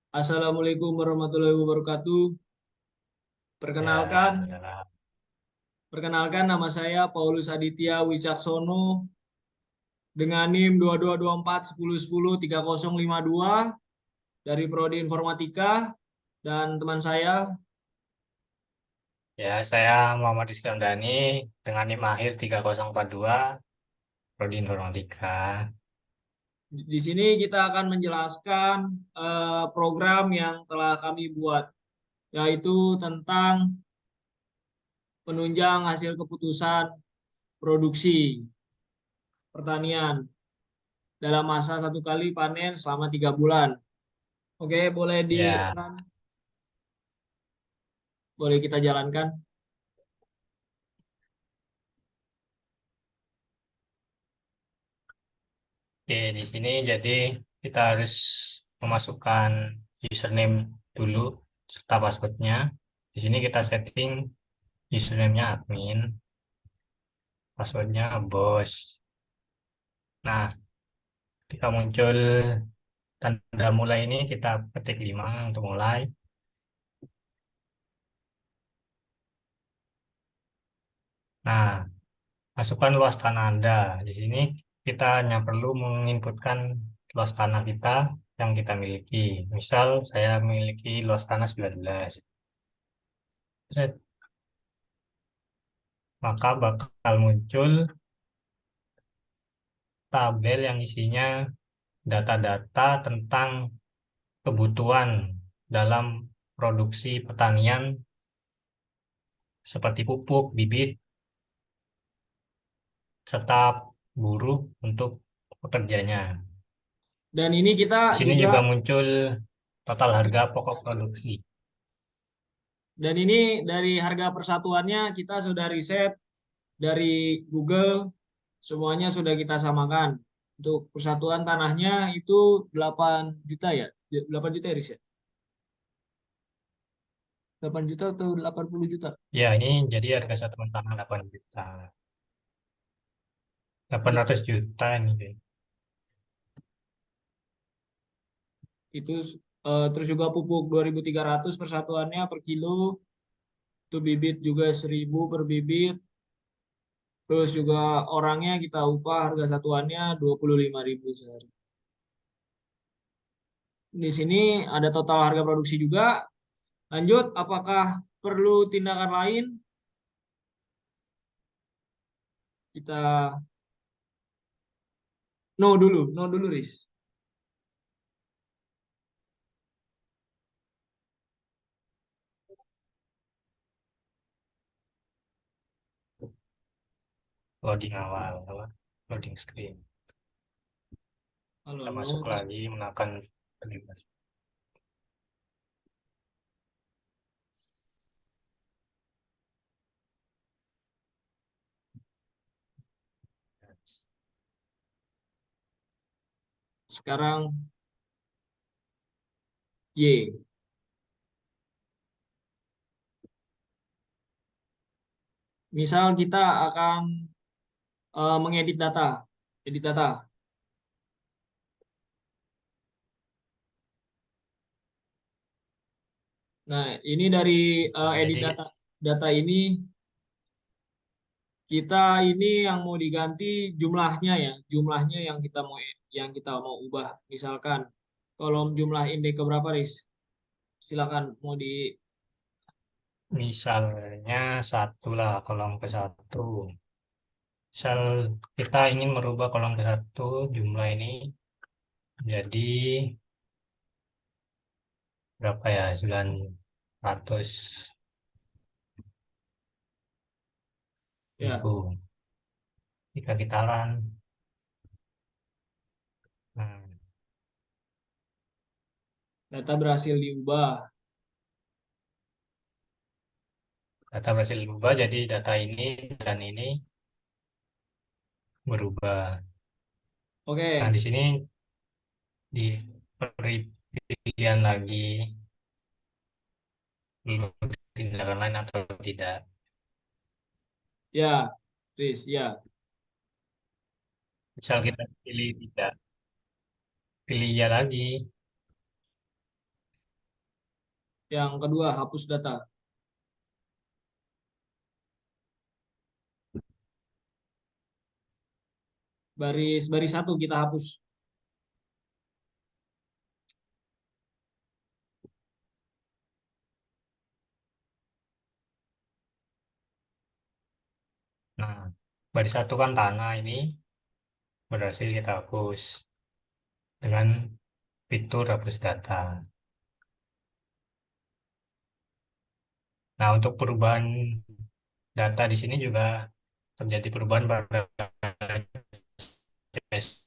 Assalamualaikum warahmatullahi wabarakatuh. Ya, Perkenalkan, adalah perkenalkan nama saya Paulus Aditya Wicaksono dengan NIM 222410103052 dari Prodi Informatika dan teman saya. saya Muhammad Iskandani dengan NIM akhir 3042 Prodi Informatika. Di sini kita akan menjelaskan program yang telah kami buat, yaitu tentang penunjang hasil keputusan produksi pertanian dalam masa satu kali panen selama 3 bulan. Oke, boleh di Ya, run, boleh kita jalankan. oke, di sini jadi kita harus memasukkan username dulu serta passwordnya. Di sini kita setting username-nya admin, passwordnya bos. Nah, ketika muncul tanda mulai ini kita ketik 5 untuk mulai. Nah, masukkan luas tanah Anda. Di sini kita hanya perlu menginputkan luas tanah kita yang kita miliki. Misal saya memiliki luas tanah 19. Set. Maka bakal muncul tabel yang isinya data-data tentang kebutuhan dalam produksi pertanian seperti pupuk, bibit, serta buruh untuk pekerjanya. Dan ini Di kita sini juga juga muncul total harga pokok produksi. dan ini dari harga persatuannya kita sudah riset dari Google, semuanya sudah kita samakan. Untuk persatuan tanahnya itu 8 juta ya. 8 juta ya, Riz, ya? 8 juta atau 80 juta? Ya, ini jadi harga satuan tanah 8 juta. 800 juta ini, Bang. Itu terus juga pupuk 2.300 persatuannya per kilo. Itu bibit juga 1.000 per bibit. Terus juga orangnya kita upah harga satuannya 25.000 sehari. Di sini ada total harga produksi juga. Lanjut, apakah perlu tindakan lain? Kita no dulu, Riz. Loading awal, apa? Loading screen. Halo, Kita masuk no. lagi, menekan bebas. Sekarang Y. Misal kita akan mengedit data, edit data. Nah, ini dari Nah, edit jadi data. Data ini kita ini yang mau diganti jumlahnya ya, jumlahnya yang kita mau ubah. Misalkan kolom jumlah indeks ke berapa, Riz? Silakan mau di. misalnya satu lah, kolom ke satu. Misal kita ingin merubah kolom ke satu, jumlah ini jadi berapa ya? 900 Ya, ribu. Jika kita run, nah, data berhasil diubah. data berhasil berubah, jadi data ini dan ini berubah. Nah, Oke. di sini diberi pilihan lagi, perlu tindakan lain atau tidak. Ya, Riz, ya. Misal kita pilih tidak, pilih ya lagi. Yang kedua, hapus data. Baris baris satu kita hapus. Nah, baris satu kan tanah ini berhasil kita hapus dengan fitur hapus data. Nah, untuk perubahan data di sini juga terjadi perubahan pada CSV-nya.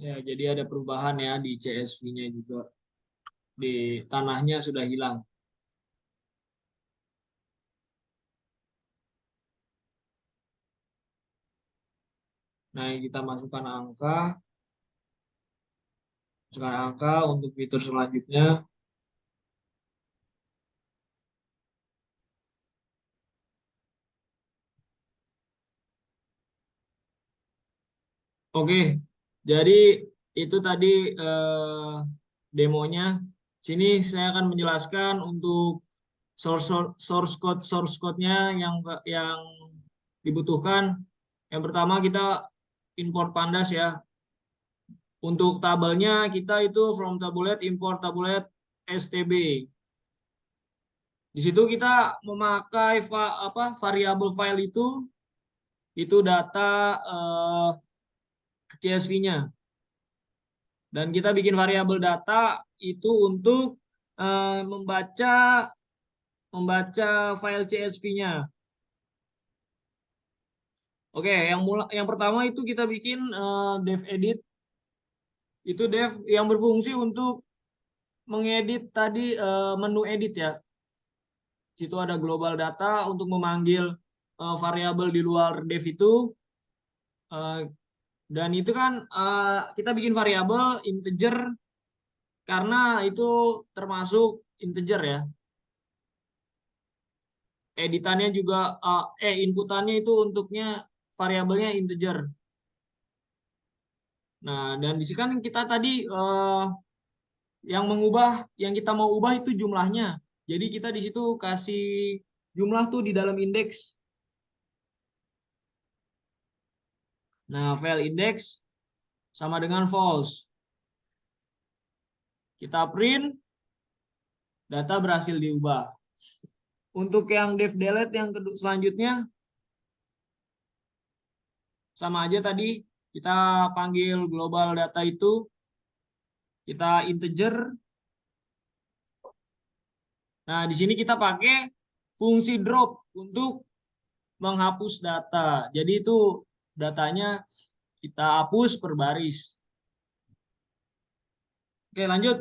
Ya, jadi ada perubahan ya di CSV-nya juga. Di tanahnya sudah hilang. Nah, kita masukkan angka untuk fitur selanjutnya. Oke, jadi itu tadi eh, demonya. Sini saya akan menjelaskan untuk source code-nya yang dibutuhkan. Yang pertama kita import pandas ya. Untuk tabelnya kita itu from tabulate import tabulate stb. Di situ kita memakai variabel file itu data CSV-nya. Dan kita bikin variabel data itu untuk membaca file CSV-nya. Oke, yang pertama itu kita bikin dev edit. Itu dev yang berfungsi untuk mengedit tadi menu edit ya. Di situ ada global data untuk memanggil variabel di luar dev itu. Eh, dan itu kan kita bikin variabel integer karena itu termasuk integer ya. Editannya juga inputannya itu untuknya variabelnya integer. Nah, dan di sini kan kita tadi yang kita mau ubah itu jumlahnya. Jadi kita di situ kasih jumlah tuh di dalam indeks. Nah, file index sama dengan false. Kita print, data berhasil diubah. Untuk yang def delete yang selanjutnya sama aja tadi kita panggil global data itu kita integer. Nah, di sini kita pakai fungsi drop untuk menghapus data. Jadi itu datanya kita hapus per baris. Oke, lanjut.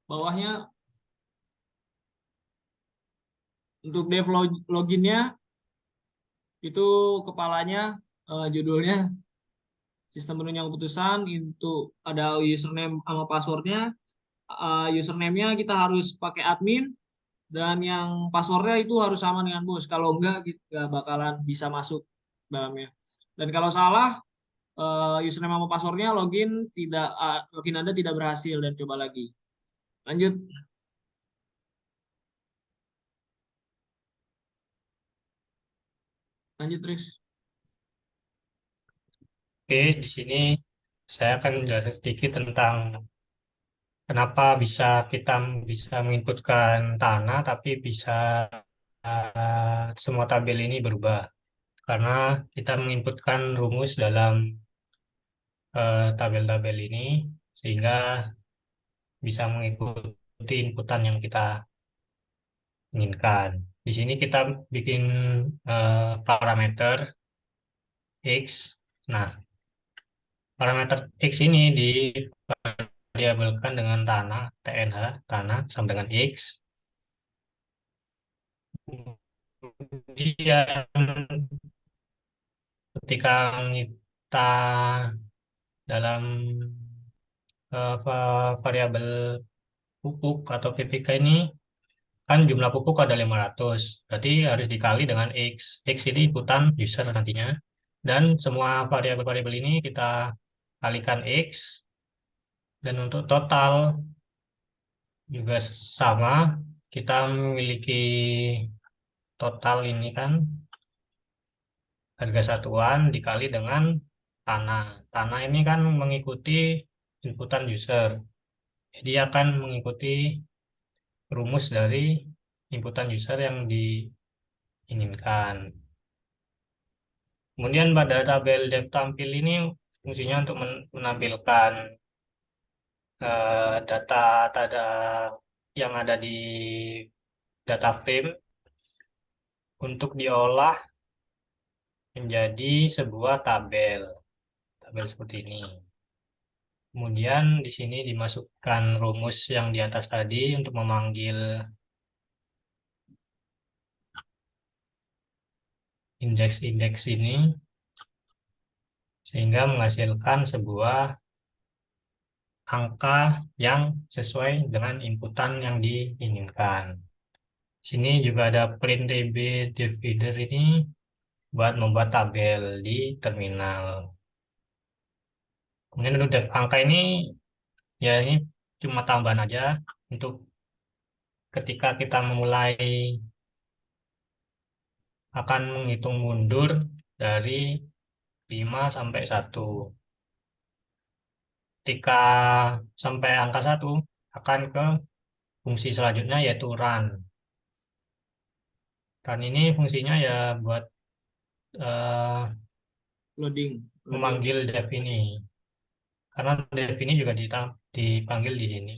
Bawahnya untuk dev loginnya itu kepalanya judulnya sistem penuhnya keputusan itu ada username sama passwordnya. Username-nya kita harus pakai admin dan yang passwordnya itu harus sama dengan bos. Kalau enggak kita bakalan bisa masuk dalamnya. Dan kalau salah username sama passwordnya login Anda tidak berhasil dan coba lagi. Lanjut, lanjut terus. Oke, di sini saya akan menjelaskan sedikit tentang kenapa kita bisa menginputkan tanah tapi bisa semua tabel ini berubah. Karena kita menginputkan rumus dalam tabel-tabel ini sehingga bisa mengikuti inputan yang kita inginkan. Di sini kita bikin parameter X. Nah, parameter X ini divariabelkan dengan tanah, TNH, tanah sama dengan X. Kemudian ketika kita dalam variabel pupuk atau PPK ini kan jumlah pupuk ada 500, berarti harus dikali dengan X. X ini inputan user nantinya. Dan semua variabel-variabel ini kita kalikan X. Dan untuk total juga sama, kita memiliki total ini kan harga satuan dikali dengan tanah. Tanah ini kan mengikuti inputan user. Jadi akan mengikuti rumus dari inputan user yang diinginkan. Kemudian pada tabel dev tampil ini fungsinya untuk menampilkan data yang ada di data frame untuk diolah menjadi sebuah tabel. Tabel seperti ini. Kemudian di sini dimasukkan rumus yang di atas tadi untuk memanggil indeks-indeks ini sehingga menghasilkan sebuah angka yang sesuai dengan inputan yang diinginkan. Sini juga ada print db divider ini buat membuat tabel di terminal. Kemudian untuk dev angka ini ya ini cuma tambahan aja untuk ketika kita memulai akan menghitung mundur dari 5 sampai 1. Ketika sampai angka 1 akan ke fungsi selanjutnya yaitu run. Run ini fungsinya ya buat eh, Loading. memanggil dev ini. Karena dev ini juga dipanggil di sini.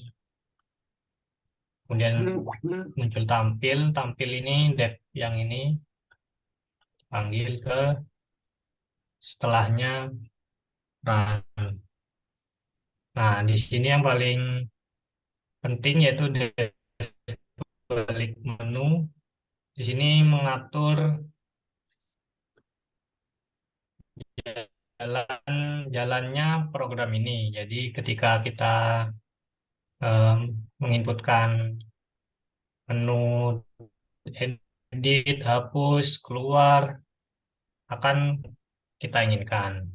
Kemudian muncul tampil. Tampil ini dev yang ini panggil ke setelahnya run. Nah, di sini yang paling penting yaitu dev balik menu. Di sini mengatur jalannya program ini. Jadi ketika kita menginputkan menu edit, hapus, keluar, akan kita inginkan.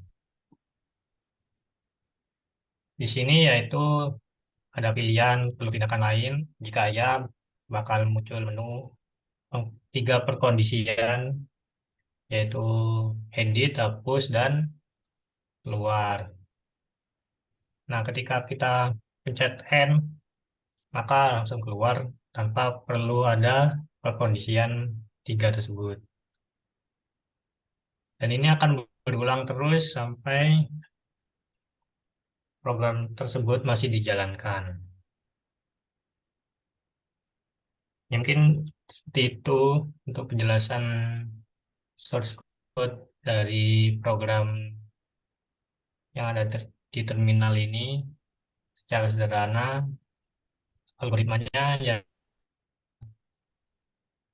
Di sini yaitu ada pilihan perlu tindakan lain. Jika ya, bakal muncul menu 3 perkondisian, yaitu edit, hapus, dan keluar. Nah, ketika kita pencet N, maka langsung keluar tanpa perlu ada perkondisian 3 tersebut. Dan ini akan berulang terus sampai program tersebut masih dijalankan. Mungkin seperti itu untuk penjelasan source code dari program yang ada di terminal ini secara sederhana. Algoritmanya yang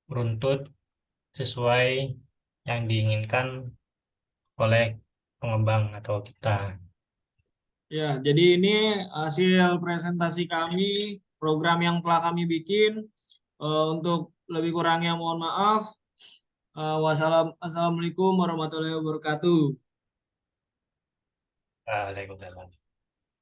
runtut sesuai yang diinginkan oleh pengembang atau kita. Ya, jadi ini hasil presentasi kami, program yang telah kami bikin. Untuk lebih kurangnya mohon maaf. Wassalamualaikum warahmatullahi wabarakatuh. Waalaikumsalam.